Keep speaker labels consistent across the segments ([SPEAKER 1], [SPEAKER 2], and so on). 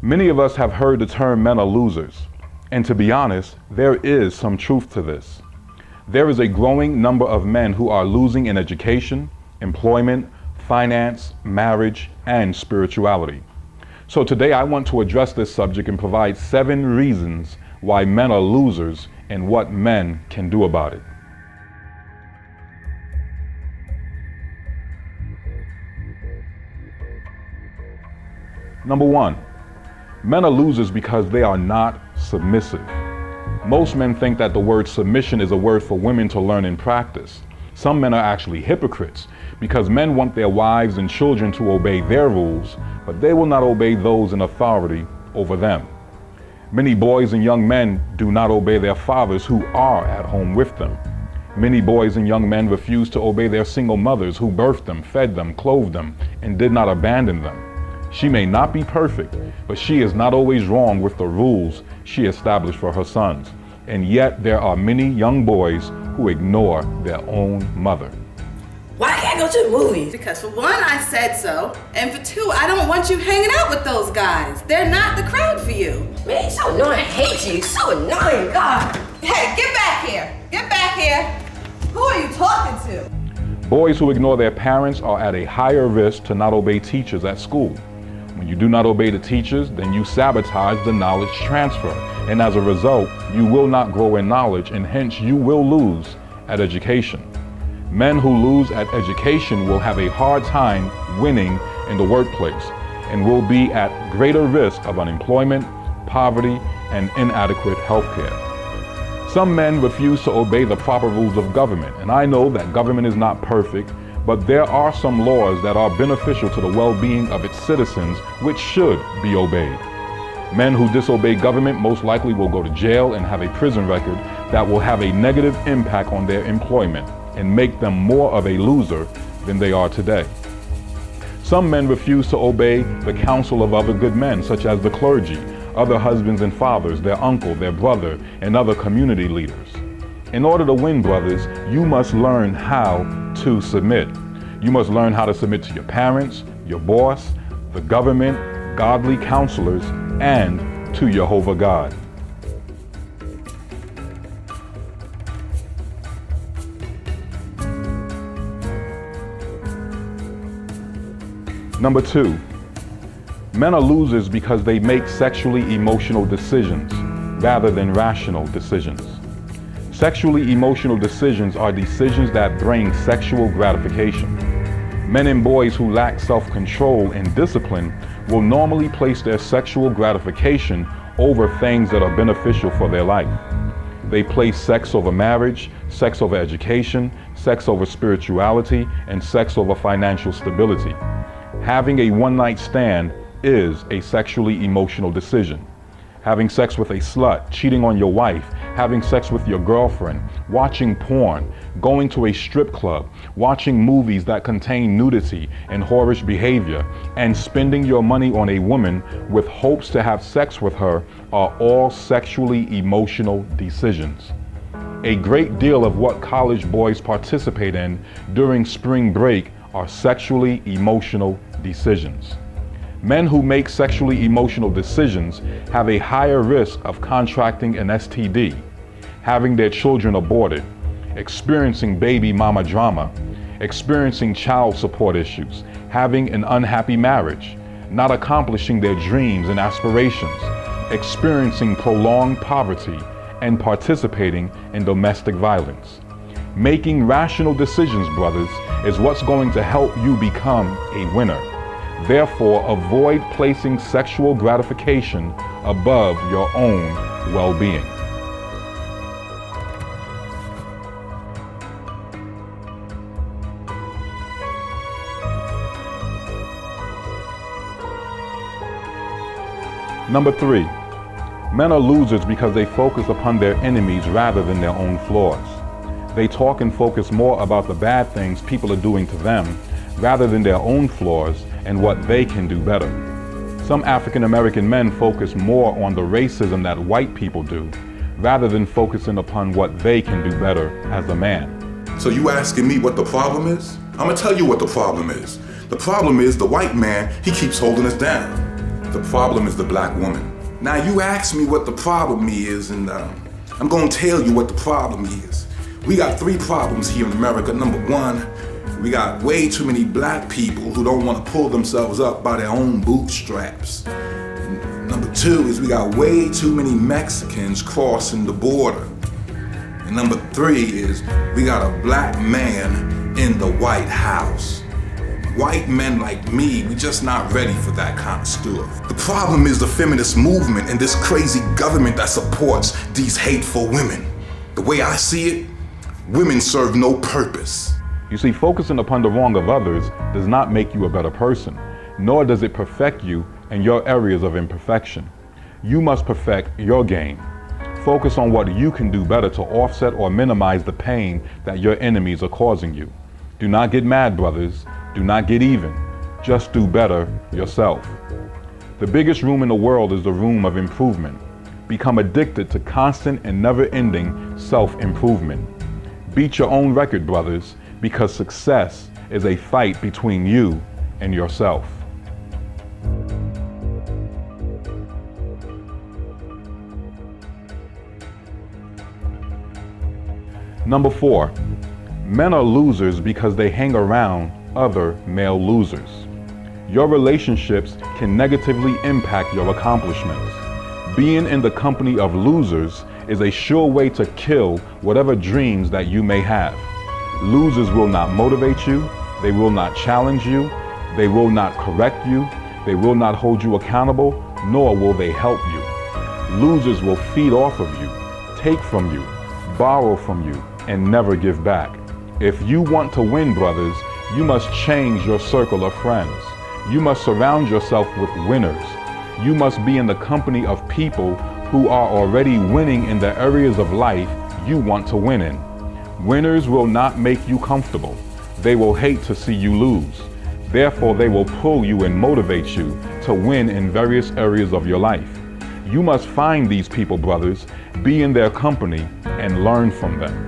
[SPEAKER 1] Many of us have heard the term men are losers, and to be honest, there is some truth to this. There is a growing number of men who are losing in education, employment, finance, marriage, and spirituality. So today I want to address this subject and provide 7 reasons why men are losers and what men can do about it. Number 1, men are losers because they are not submissive. Most men think that the word submission is a word for women to learn and practice. Some men are actually hypocrites because men want their wives and children to obey their rules, but they will not obey those in authority over them. Many boys and young men do not obey their fathers who are at home with them. Many boys and young men refuse to obey their single mothers who birthed them, fed them, clothed them, and did not abandon them. She may not be perfect, but she is not always wrong with the rules she established for her sons. And yet there are many young boys who ignore their own mother.
[SPEAKER 2] Why can't I go to the movies?
[SPEAKER 3] Because for one, I said so, and for two, I don't want you hanging out with those guys. They're not the crowd for you.
[SPEAKER 2] Man, he's so annoying. I hate you. He's so annoying. God.
[SPEAKER 3] Hey, get back here. Get back here. Who are you talking to?
[SPEAKER 1] Boys who ignore their parents are at a higher risk to not obey teachers at school. When you do not obey the teachers, then you sabotage the knowledge transfer. And as a result, you will not grow in knowledge, and hence you will lose at education. Men who lose at education will have a hard time winning in the workplace and will be at greater risk of unemployment, poverty, and inadequate health care. Some men refuse to obey the proper rules of government, and I know that government is not perfect, but there are some laws that are beneficial to the well-being of its citizens which should be obeyed. Men who disobey government most likely will go to jail and have a prison record that will have a negative impact on their employment and make them more of a loser than they are today. Some men refuse to obey the counsel of other good men, such as the clergy, other husbands and fathers, their uncle, their brother, and other community leaders. In order to win, brothers, you must learn how to submit. You must learn how to submit to your parents, your boss, the government, godly counselors, and to Jehovah God. Number 2, men are losers because they make sexually emotional decisions rather than rational decisions. Sexually emotional decisions are decisions that bring sexual gratification. Men and boys who lack self-control and discipline will normally place their sexual gratification over things that are beneficial for their life. They place sex over marriage, sex over education, sex over spirituality, and sex over financial stability. Having a one-night stand is a sexually emotional decision. Having sex with a slut, cheating on your wife, having sex with your girlfriend, watching porn, going to a strip club, watching movies that contain nudity and whorish behavior, and spending your money on a woman with hopes to have sex with her are all sexually emotional decisions. A great deal of what college boys participate in during spring break are sexually emotional decisions. Men who make sexually emotional decisions have a higher risk of contracting an STD, having their children aborted, experiencing baby mama drama, experiencing child support issues, having an unhappy marriage, not accomplishing their dreams and aspirations, experiencing prolonged poverty, and participating in domestic violence. Making rational decisions, brothers, is what's going to help you become a winner. Therefore, avoid placing sexual gratification above your own well-being. Number 3, men are losers because they focus upon their enemies rather than their own flaws. They talk and focus more about the bad things people are doing to them rather than their own flaws and what they can do better. Some African American men focus more on the racism that white people do rather than focusing upon what they can do better as a man.
[SPEAKER 4] So you asking me what the problem is? I'm gonna tell you what the problem is. The problem is the white man, he keeps holding us down. The problem is the black woman. Now you asked me what the problem is, and I'm gonna tell you what the problem is. We got 3 problems here in America. Number 1, we got way too many black people who don't want to pull themselves up by their own bootstraps. Number 2 is we got way too many Mexicans crossing the border. And number 3 is we got a black man in the White House. White men like me, we just not ready for that kind of stuff. The problem is the feminist movement and this crazy government that supports these hateful women. The way I see it, women serve no purpose.
[SPEAKER 1] You see, focusing upon the wrong of others does not make you a better person, nor does it perfect you in your areas of imperfection. You must perfect your game. Focus on what you can do better to offset or minimize the pain that your enemies are causing you. Do not get mad, brothers. Do not get even. Just do better yourself. The biggest room in the world is the room of improvement. Become addicted to constant and never-ending self-improvement. Beat your own record, brothers, because success is a fight between you and yourself. Number 4, men are losers because they hang around other male losers. Your relationships can negatively impact your accomplishments. Being in the company of losers is a sure way to kill whatever dreams that you may have. Losers will not motivate you, they will not challenge you, they will not correct you, they will not hold you accountable, nor will they help you. Losers will feed off of you, take from you, borrow from you, and never give back. If you want to win, brothers, you must change your circle of friends. You must surround yourself with winners. You must be in the company of people who are already winning in the areas of life you want to win in. Winners will not make you comfortable. They will hate to see you lose. Therefore, they will pull you and motivate you to win in various areas of your life. You must find these people, brothers, be in their company, and learn from them.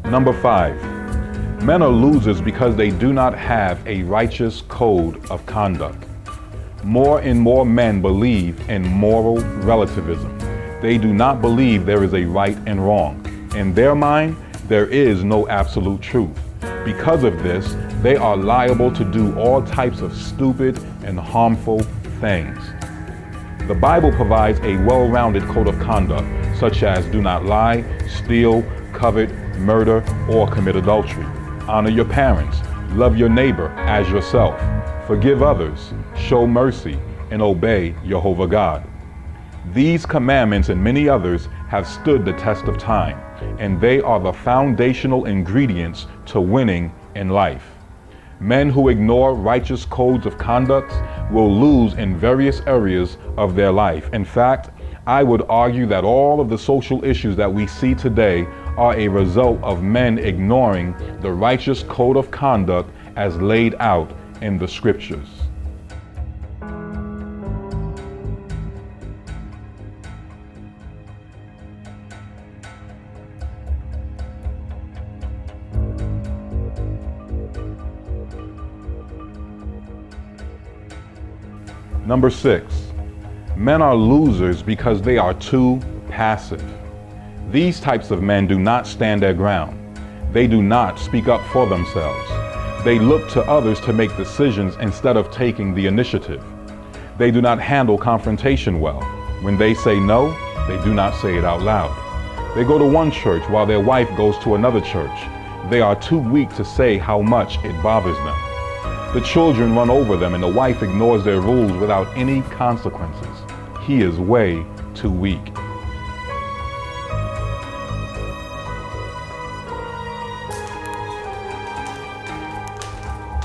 [SPEAKER 1] Number 5, men are losers because they do not have a righteous code of conduct. More and more men believe in moral relativism. They do not believe there is a right and wrong. In their mind, there is no absolute truth. Because of this, they are liable to do all types of stupid and harmful things. The Bible provides a well-rounded code of conduct, such as do not lie, steal, covet, murder, or commit adultery. Honor your parents, love your neighbor as yourself, forgive others, show mercy, and obey Jehovah God. These commandments and many others have stood the test of time, and they are the foundational ingredients to winning in life. Men who ignore righteous codes of conduct will lose in various areas of their life. In fact, I would argue that all of the social issues that we see today are a result of men ignoring the righteous code of conduct as laid out in the scriptures. Number 6, men are losers because they are too passive. These types of men do not stand their ground. They do not speak up for themselves. They look to others to make decisions instead of taking the initiative. They do not handle confrontation well. When they say no, they do not say it out loud. They go to one church while their wife goes to another church. They are too weak to say how much it bothers them. The children run over them and the wife ignores their rules without any consequences. He is way too weak.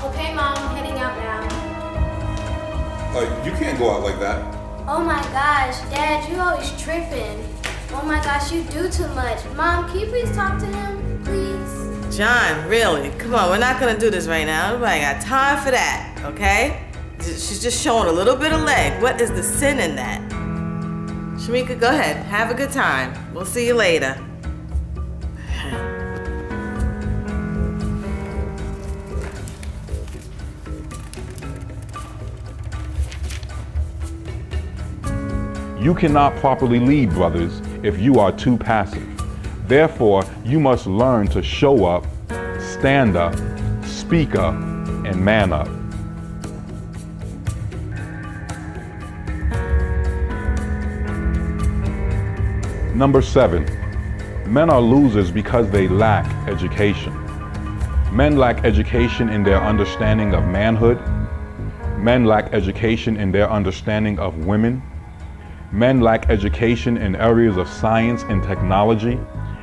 [SPEAKER 5] Okay, Mom, I'm heading out now.
[SPEAKER 4] You can't go out like that.
[SPEAKER 5] Oh my gosh, Dad, you always tripping. Oh my gosh, you do too much. Mom, can you please talk to him, please?
[SPEAKER 3] John, really? Come on, we're not gonna do this right now. Nobody got time for that, okay? She's just showing a little bit of leg. What is the sin in that? Shamika, go ahead. Have a good time. We'll see you later.
[SPEAKER 1] You cannot properly lead, brothers, if you are too passive. Therefore, you must learn to show up, stand up, speak up, and man up. Number 7, men are losers because they lack education. Men lack education in their understanding of manhood. Men lack education in their understanding of women. Men lack education in areas of science and technology,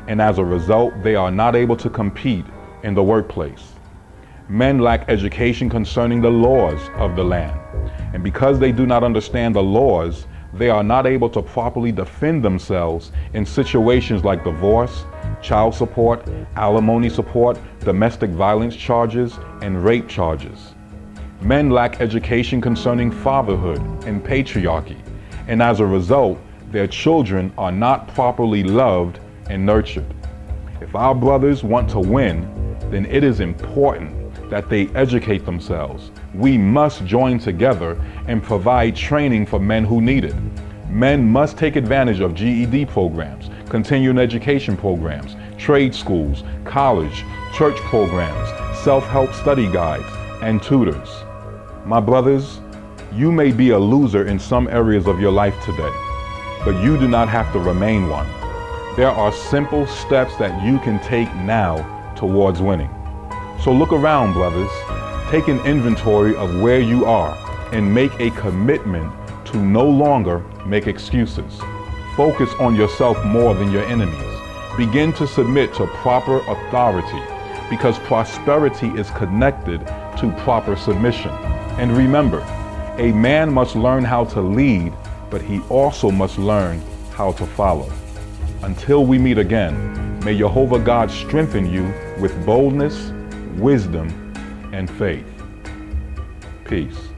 [SPEAKER 1] and as a result, they are not able to compete in the workplace. Men lack education concerning the laws of the land, and because they do not understand the laws, they are not able to properly defend themselves in situations like divorce, child support, alimony support, domestic violence charges, and rape charges. Men lack education concerning fatherhood and patriarchy, and as a result, their children are not properly loved and nurtured. If our brothers want to win, then it is important that they educate themselves. We must join together and provide training for men who need it. Men must take advantage of GED programs, continuing education programs, trade schools, college, church programs, self-help study guides, and tutors. My brothers, you may be a loser in some areas of your life today, but you do not have to remain one. There are simple steps that you can take now towards winning. So look around, brothers. Take an inventory of where you are and make a commitment to no longer make excuses. Focus on yourself more than your enemies. Begin to submit to proper authority because prosperity is connected to proper submission. And remember, a man must learn how to lead, but he also must learn how to follow. Until we meet again, may Jehovah God strengthen you with boldness, wisdom, and faith. Peace.